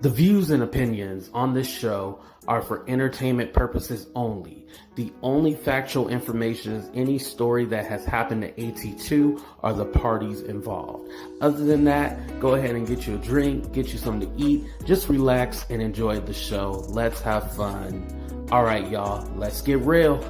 The views and opinions on this show are for entertainment purposes only. The only factual information is any story that has happened to AT2 or the parties involved. Other than that, go ahead and get you a drink, get you something to eat, just relax and enjoy the show. Let's have fun. All right, y'all, let's get real.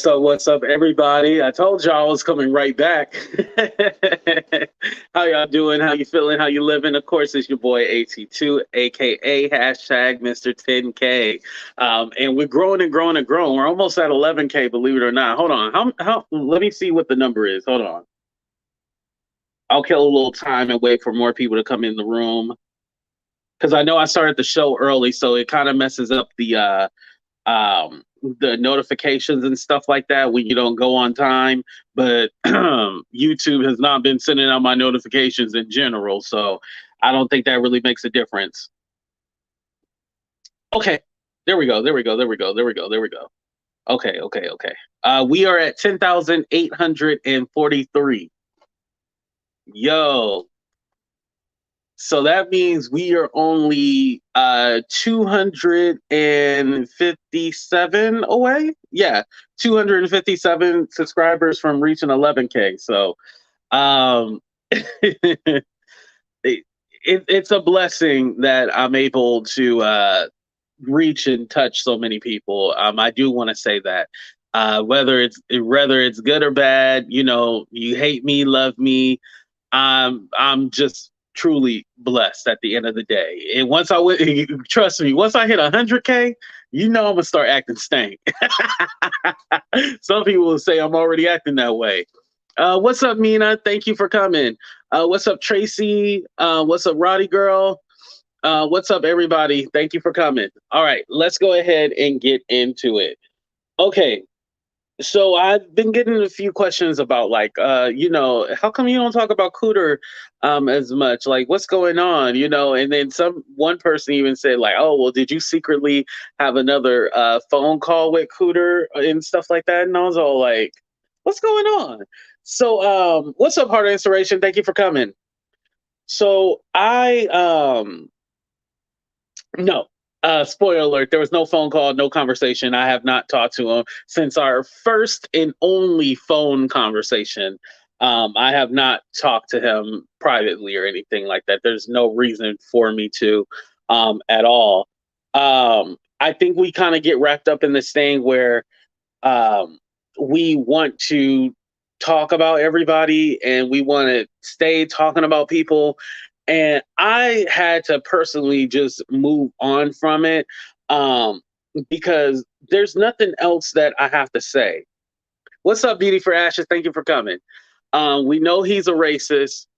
What's up, everybody? I told y'all I was coming right back. How y'all doing? How you feeling? How you living? Of course, it's your boy AT2, aka hashtag Mr. 10K. And we're growing and growing and growing. We're almost at 11K, believe it or not. Hold on. Let me see what the number is. Hold on. I'll kill a little time and wait for more people to come in the room. Because I know I started the show early, so it kind of messes up the notifications and stuff like that when you don't go on time. But YouTube has not been sending out my notifications in general, so I don't think that really makes a difference. Okay, there we go. Okay. We are at 10,843. Yo. So that means we are only 257 away. Yeah, 257 subscribers from reaching 11K. So it's a blessing that I'm able to reach and touch so many people. I do want to say that. Whether it's good or bad, you hate me, love me. I'm just truly blessed at the end of the day. And once trust me, once I hit 100K, I'm gonna start acting stank. Some people will say I'm already acting that way. What's up, Mina? Thank you for coming. What's up, Tracy? What's up, Roddy girl? What's up, everybody? Thank you for coming. All right, let's go ahead and get into it. Okay. So I've been getting a few questions about how come you don't talk about Cooter as much? Like, what's going on? And then one person even said like, oh, well, did you secretly have another phone call with Cooter and stuff like that? And I was all like, what's going on? So what's up, Heart of Inspiration? Thank you for coming. So no. Spoiler alert, there was no phone call, no conversation. I have not talked to him since our first and only phone conversation. I have not talked to him privately or anything like that. There's no reason for me to at all. I think we kind of get wrapped up in this thing where we want to talk about everybody and we want to stay talking about people. And I had to personally just move on from it because there's nothing else that I have to say. What's up, Beauty for Ashes? Thank you for coming. We know he's a racist.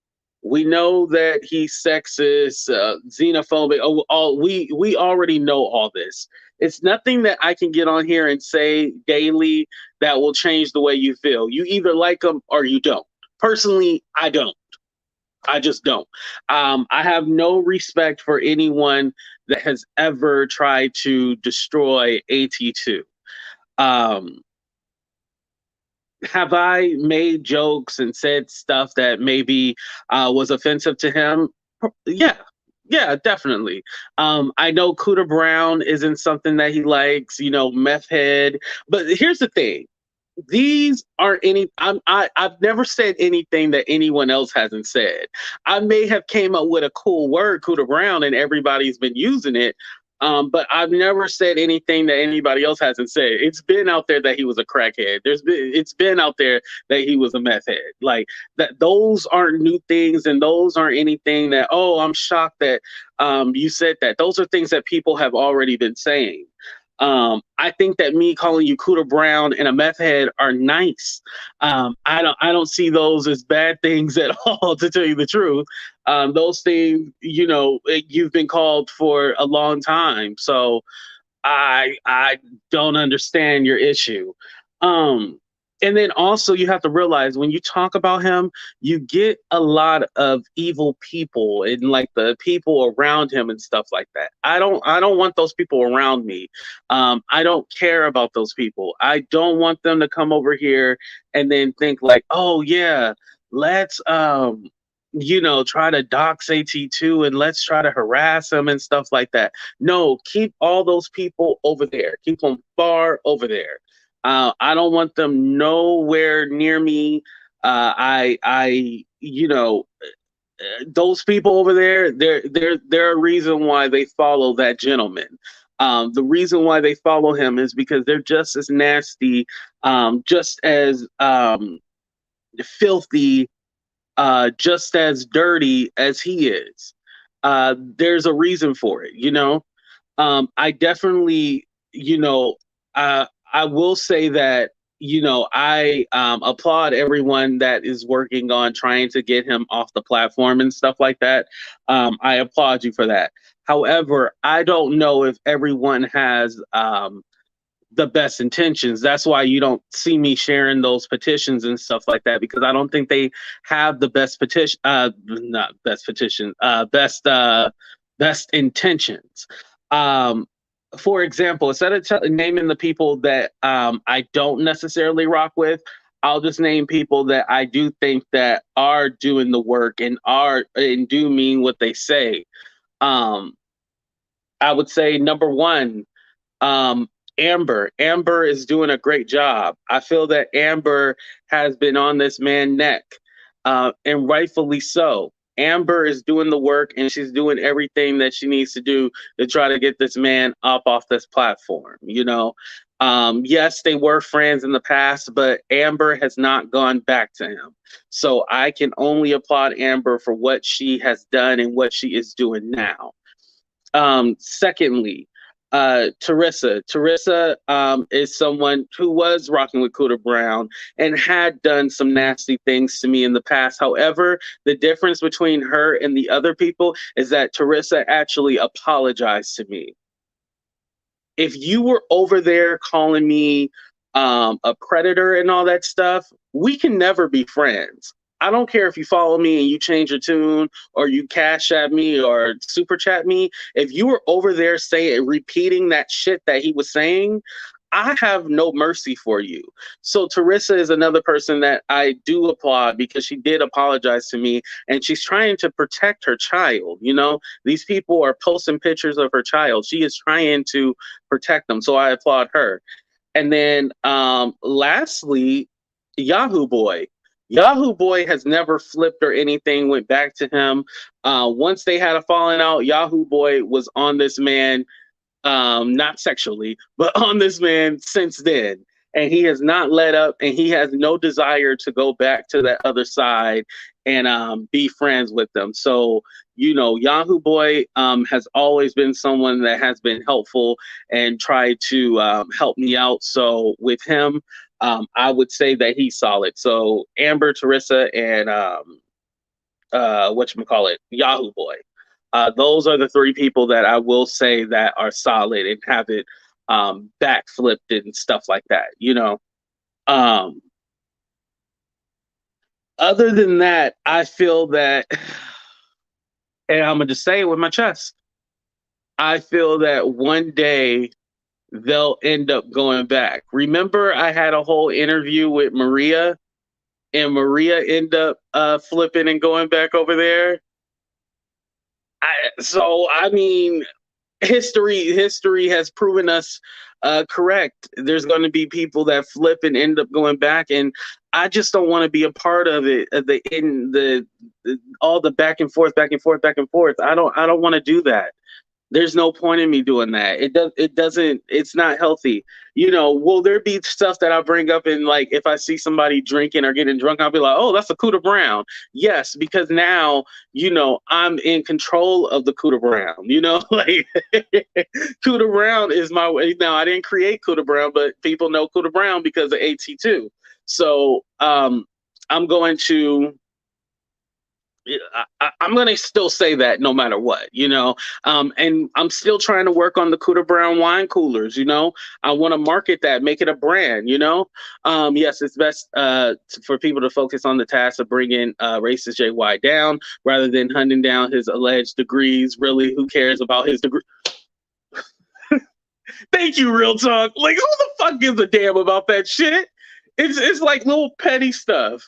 We know that he's sexist, xenophobic. We already know all this. It's nothing that I can get on here and say daily that will change the way you feel. You either like him or you don't. Personally, I don't. I just don't. I have no respect for anyone that has ever tried to destroy AT2. Have I made jokes and said stuff that maybe was offensive to him? Yeah, definitely. I know Cooter Brown isn't something that he likes, meth head. But here's the thing. these aren't any I've never said anything that anyone else hasn't said. I may have came up with a cool word, Cooter Brown, and everybody's been using it. But I've never said anything that anybody else hasn't said. It's been out there that he was a crackhead. It's been out there that he was a meth head. Like that, those aren't new things, and those aren't anything that, oh, I'm shocked that you said that. Those are things that people have already been saying. I think that me calling you Cooter Brown and a meth head are nice. I don't see those as bad things at all, to tell you the truth. Those things, you've been called for a long time, so I don't understand your issue. Um, and then also you have to realize when you talk about him, you get a lot of evil people and like the people around him and stuff like that. I don't want those people around me. I don't care about those people. I don't want them to come over here and then think like, oh yeah, let's try to dox AT2 and let's try to harass them and stuff like that. No, keep all those people over there. Keep them far over there. I don't want them nowhere near me. Those people over there, they're a reason why they follow that gentleman. The reason why they follow him is because they're just as nasty, just as filthy, just as dirty as he is. There's a reason for it. I definitely, I will say that, I applaud everyone that is working on trying to get him off the platform and stuff like that. I applaud you for that. However, I don't know if everyone has the best intentions. That's why you don't see me sharing those petitions and stuff like that, because I don't think they have the best petition, not best petition, best intentions. For example, instead of naming the people that I don't necessarily rock with, I'll just name people that I do think that are doing the work and do mean what they say. Um, I would say number one, Amber. Amber is doing a great job. I feel that Amber has been on this man's neck, and rightfully so. Amber is doing the work and she's doing everything that she needs to do to try to get this man up off this platform. Yes, they were friends in the past, but Amber has not gone back to him. So I can only applaud Amber for what she has done and what she is doing now. Secondly, Teresa. Teresa is someone who was rocking with Cooter Brown and had done some nasty things to me in the past. However, the difference between her and the other people is that Teresa actually apologized to me. If you were over there calling me a predator and all that stuff, we can never be friends. I don't care if you follow me and you change your tune or you cash at me or super chat me. If you were over there repeating that shit that he was saying, I have no mercy for you. So Teresa is another person that I do applaud because she did apologize to me and she's trying to protect her child. These people are posting pictures of her child. She is trying to protect them. So I applaud her. And then lastly, Yahoo Boy. Yahoo Boy has never flipped or anything, went back to him. Once they had a falling out, Yahoo Boy was on this man, not sexually, but on this man since then. And he has not let up, and he has no desire to go back to that other side and be friends with them. So, Yahoo Boy has always been someone that has been helpful and tried to help me out. So with him, I would say that he's solid. So Amber, Teresa, and Yahoo Boy. Those are the three people that I will say that are solid and have it backflipped and stuff like that. Other than that, I feel that, and I'm gonna just say it with my chest, I feel that one day they'll end up going back. Remember, I had a whole interview with Maria, and Maria ended up flipping and going back over there. I mean, history has proven us correct. There's going to be people that flip and end up going back, and I just don't want to be a part of it. All the back and forth. I don't want to do that. There's no point in me doing that. It doesn't, it's not healthy. Will there be stuff that I bring up in, like, if I see somebody drinking or getting drunk, I'll be like, oh, that's a Cooter Brown. Yes, because now, I'm in control of the Cooter Brown, like Cooter Brown is my way. Now, I didn't create Cooter Brown, but people know Cooter Brown because of AT2. So I'm going to I'm going to still say that no matter what, and I'm still trying to work on the Cooter Brown wine coolers. I want to market that, make it a brand. Yes, it's best for people to focus on the task of bringing racist JY down rather than hunting down his alleged degrees. Really, who cares about his degree? Thank you, real talk. Like, who the fuck gives a damn about that shit? It's like little petty stuff.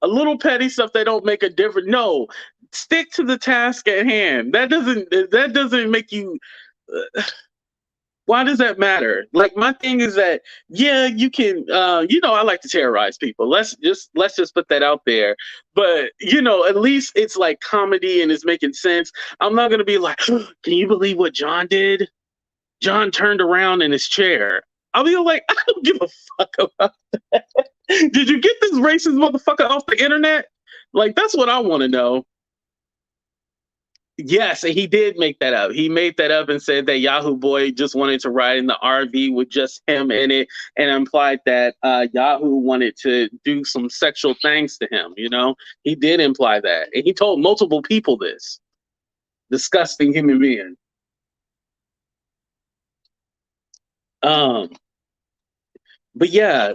A little petty stuff that don't make a difference. No, stick to the task at hand. That doesn't make you. Why does that matter? Like, my thing is that, yeah, you can. I like to terrorize people. Let's just put that out there. But at least it's like comedy and it's making sense. I'm not gonna be like, can you believe what John did? John turned around in his chair. I'll be like, I don't give a fuck about that. Did you get this racist motherfucker off the internet? Like, that's what I want to know. Yes, he did make that up. He made that up and said that Yahoo Boy just wanted to ride in the RV with just him in it, and implied that Yahoo wanted to do some sexual things to him. He did imply that, and he told multiple people this. Disgusting human being. But yeah,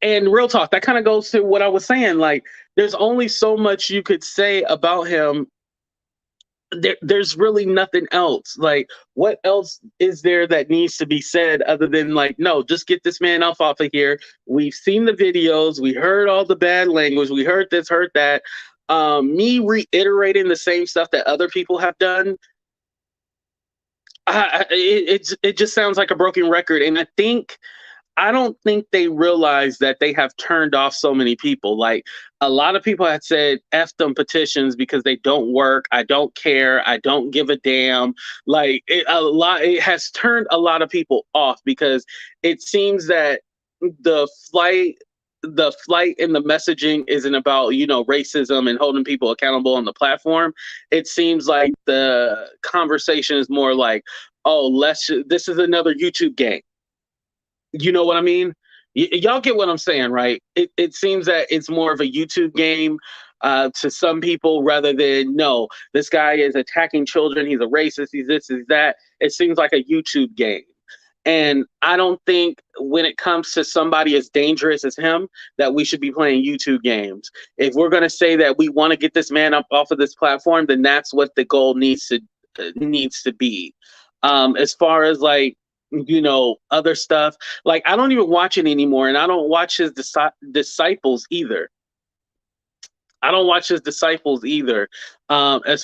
and real talk, that kind of goes to what I was saying. Like, there's only so much you could say about him. There's really nothing else. Like, what else is there that needs to be said other than, like, no, just get this man off of here. We've seen the videos. We heard all the bad language. We heard this, heard that. Me reiterating the same stuff that other people have done. It just sounds like a broken record. And I don't think they realize that they have turned off so many people. Like, a lot of people had said F them petitions because they don't work. I don't care. I don't give a damn. Like, it has turned a lot of people off because it seems that the flight and the messaging isn't about, racism and holding people accountable on the platform. It seems like the conversation is more like, oh, this is another YouTube game. You know what I mean? Y'all get what I'm saying, right? It seems that it's more of a YouTube game to some people rather than, no, this guy is attacking children. He's a racist. He's this, he's that. It seems like a YouTube game. And I don't think when it comes to somebody as dangerous as him that we should be playing YouTube games. If we're going to say that we want to get this man up off of this platform, then that's what the goal needs to be. As far as, like, other stuff, like, I don't even watch it anymore, and I don't watch his disciples either. As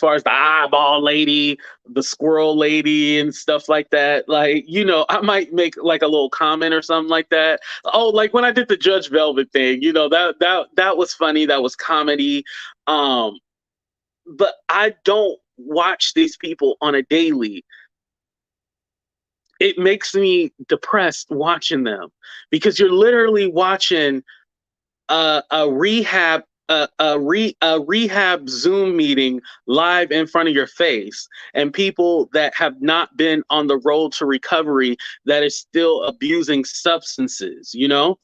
far as the eyeball lady, the squirrel lady, and stuff like that. Like, I might make like a little comment or something like that. Oh, like when I did the Judge Velvet thing, that was funny. That was comedy. But I don't watch these people on a daily. It makes me depressed watching them because you're literally watching a rehab Zoom meeting live in front of your face, and people that have not been on the road to recovery that is still abusing substances. You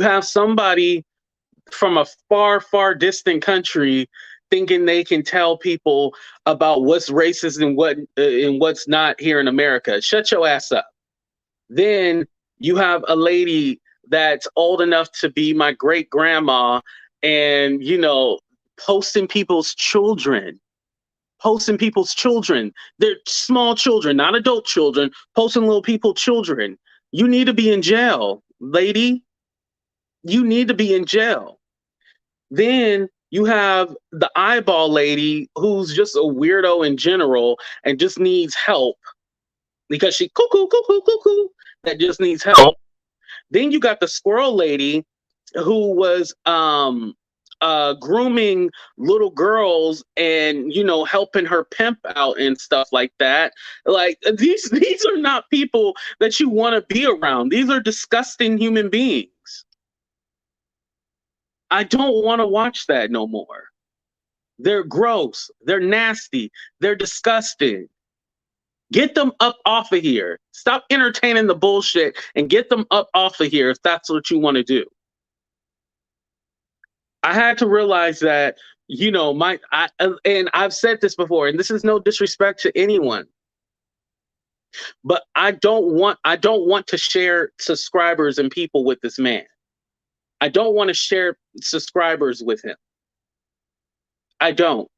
have somebody from a far, far distant country thinking they can tell people about what's racist and what's not here in America. Shut your ass up. Then you have a lady that's old enough to be my great grandma and, posting people's children. They're small children, not adult children, posting little people children. You need to be in jail, lady. You need to be in jail. Then you have the eyeball lady who's just a weirdo in general and just needs help because she cuckoo, that just needs help. Then you got the squirrel lady who was grooming little girls and helping her pimp out and stuff like that. Like these are not people that you want to be around. These are disgusting human beings. I don't want to watch that no more. They're gross, they're nasty, they're disgusting. Get them up off of here. Stop entertaining the bullshit and get them up off of here if that's what you want to do. I had to realize that, and I've said this before, and this is no disrespect to anyone, but I don't want to share subscribers and people with this man. I don't want to share subscribers with him. I don't.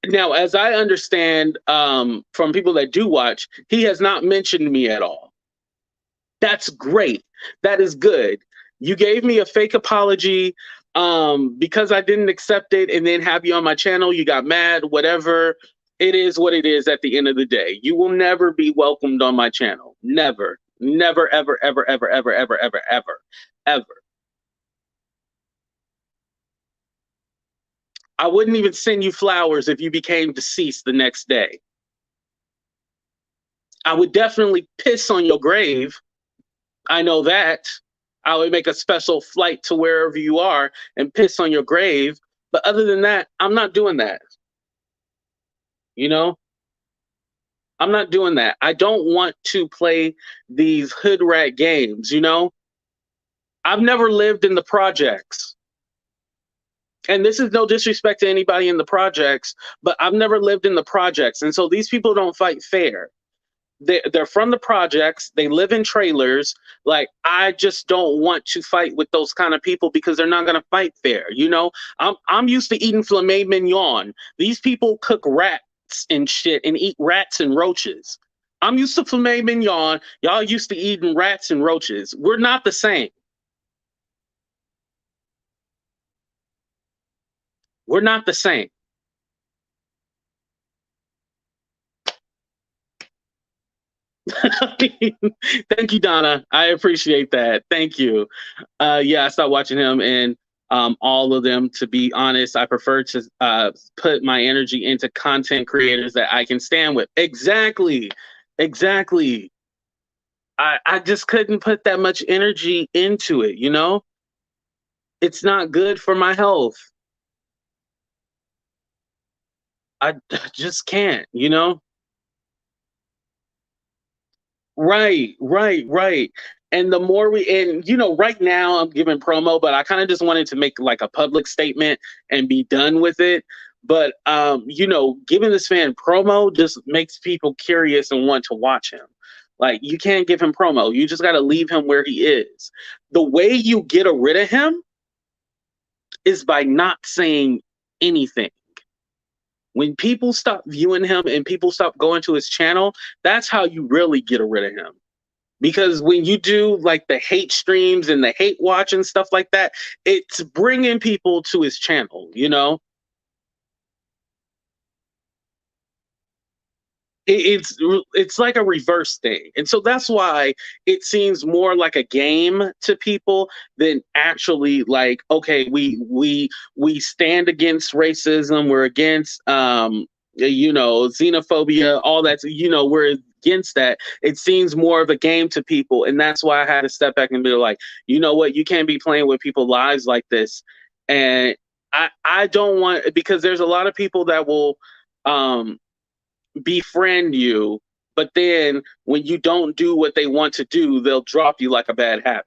Now, as I understand from people that do watch, he has not mentioned me at all. That's great. That is good. You gave me a fake apology because I didn't accept it and then have you on my channel. You got mad, whatever. It is what it is at the end of the day. You will never be welcomed on my channel. Never. Never, ever, ever, ever, ever, ever, ever, ever, ever. I wouldn't even send you flowers if you became deceased the next day. I would definitely piss on your grave. I know that. I would make a special flight to wherever you are and piss on your grave. But other than that, I'm not doing that. I'm not doing that. I don't want to play these hood rat games, I've never lived in the projects. And this is no disrespect to anybody in the projects, but I've never lived in the projects. And so these people don't fight fair. They're from the projects. They live in trailers. Like, I just don't want to fight with those kind of people because they're not going to fight fair. I'm used to eating filet mignon. These people cook rats and shit and eat rats and roaches. I'm used to filet mignon. Y'all used to eating rats and roaches. We're not the same. We're not the same. Thank you, Donna. I appreciate that. Thank you. Yeah, I stopped watching him and all of them. To be honest, I prefer to put my energy into content creators that I can stand with. Exactly. I just couldn't put that much energy into it, It's not good for my health. I just can't, Right. And the more right now I'm giving promo, but I kind of just wanted to make like a public statement and be done with it. But giving this man promo just makes people curious and want to watch him. Like, you can't give him promo. You just got to leave him where he is. The way you get rid of him is by not saying anything. When people stop viewing him and people stop going to his channel, that's how you really get rid of him. Because when you do like the hate streams and the hate watch and stuff like that, it's bringing people to his channel, It's like a reverse thing. And so that's why it seems more like a game to people than actually like, okay, we stand against racism, we're against xenophobia, all that, we're against that. It seems more of a game to people, and that's why I had to step back and be like, you know what, you can't be playing with people's lives like this. And I don't want, because there's a lot of people that will befriend you, but then when you don't do what they want to do, they'll drop you like a bad habit.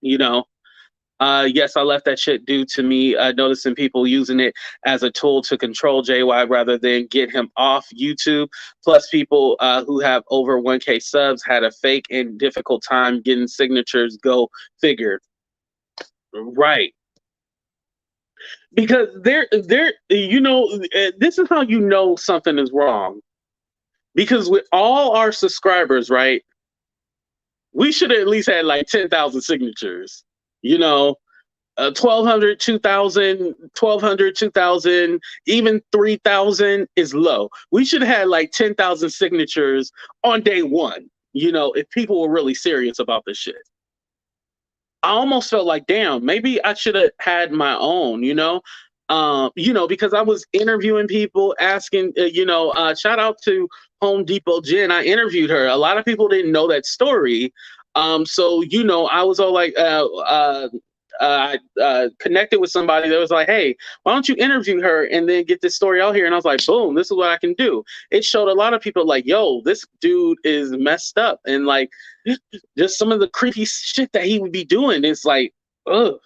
Yes, I left that shit due to me noticing people using it as a tool to control JY rather than get him off YouTube. Plus, people who have over 1K subs had a fake and difficult time getting signatures. Go figure. Right. Because this is how you know something is wrong. Because with all our subscribers, right, we should have at least had like 10,000 signatures. 1,200, 2,000, 1,200, 2,000, even 3,000 is low. We should have had like 10,000 signatures on day one, if people were really serious about this shit. I almost felt like, damn, maybe I should have had my own, because I was interviewing people, asking, shout out to Home Depot Jen. I interviewed her. A lot of people didn't know that story. So I was all like, I connected with somebody that was like, hey, why don't you interview her and then get this story out here? And I was like, boom, this is what I can do. It showed a lot of people like, yo, this dude is messed up. And like, just some of the creepy shit that he would be doing. It's like, ugh,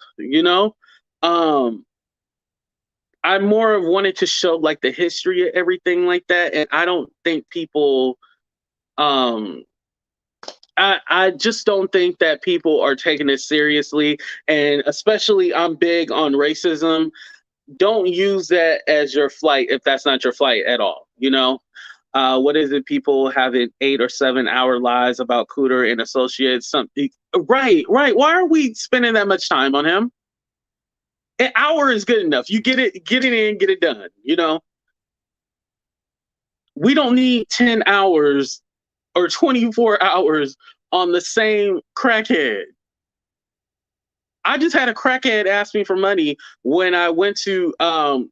I more of wanted to show like the history of everything like that. And I don't think people, um, I just don't think that people are taking it seriously. And especially, I'm big on racism. Don't use that as your flight if that's not your flight at all. What is it? People having 8 or 7 hour lies about Cooter and associates. Something. Right. Why are we spending that much time on him? An hour is good enough. You get it in, get it done. We don't need 10 hours or 24 hours on the same crackhead. I just had a crackhead ask me for money when I went to go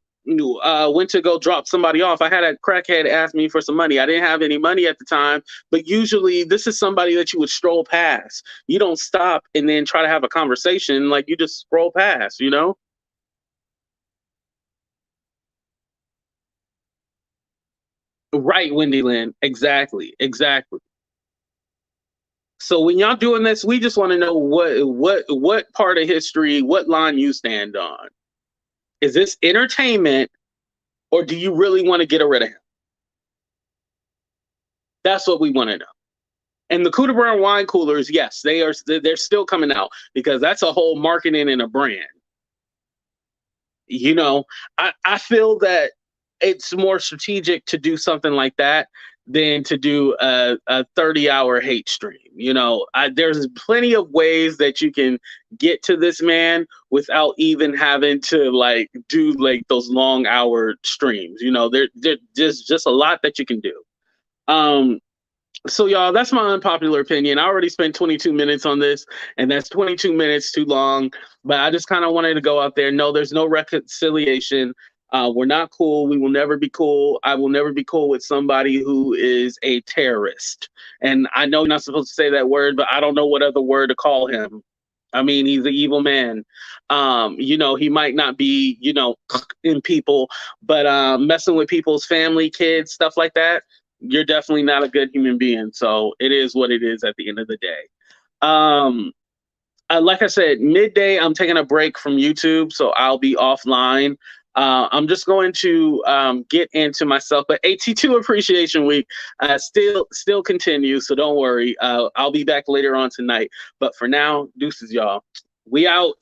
drop somebody off. I had a crackhead ask me for some money. I didn't have any money at the time, but usually this is somebody that you would stroll past. You don't stop and then try to have a conversation. Like, you just scroll past, Right, Wendy Lynn. Exactly. So when y'all doing this, we just want to know what part of history, what line you stand on. Is this entertainment, or do you really want to get rid of him? That's what we want to know. And the Cooter Brown wine coolers, yes, they're still coming out, because that's a whole marketing and a brand. I feel that it's more strategic to do something like that than to do a 30-hour hate stream. There's plenty of ways that you can get to this man without even having to like do like those long hour streams. There's just a lot that you can do. So y'all, that's my unpopular opinion. I already spent 22 minutes on this, and that's 22 minutes too long. But I just kind of wanted to go out there. No, there's no reconciliation. We're not cool. We will never be cool. I will never be cool with somebody who is a terrorist. And I know you're not supposed to say that word, but I don't know what other word to call him. I mean, he's an evil man. He might not be, in people, but messing with people's family, kids, stuff like that, you're definitely not a good human being. So it is what it is at the end of the day. Like I said, midday, I'm taking a break from YouTube, so I'll be offline. I'm just going to get into myself, but AT2 Appreciation Week still continues, so don't worry. I'll be back later on tonight. But for now, deuces, y'all. We out.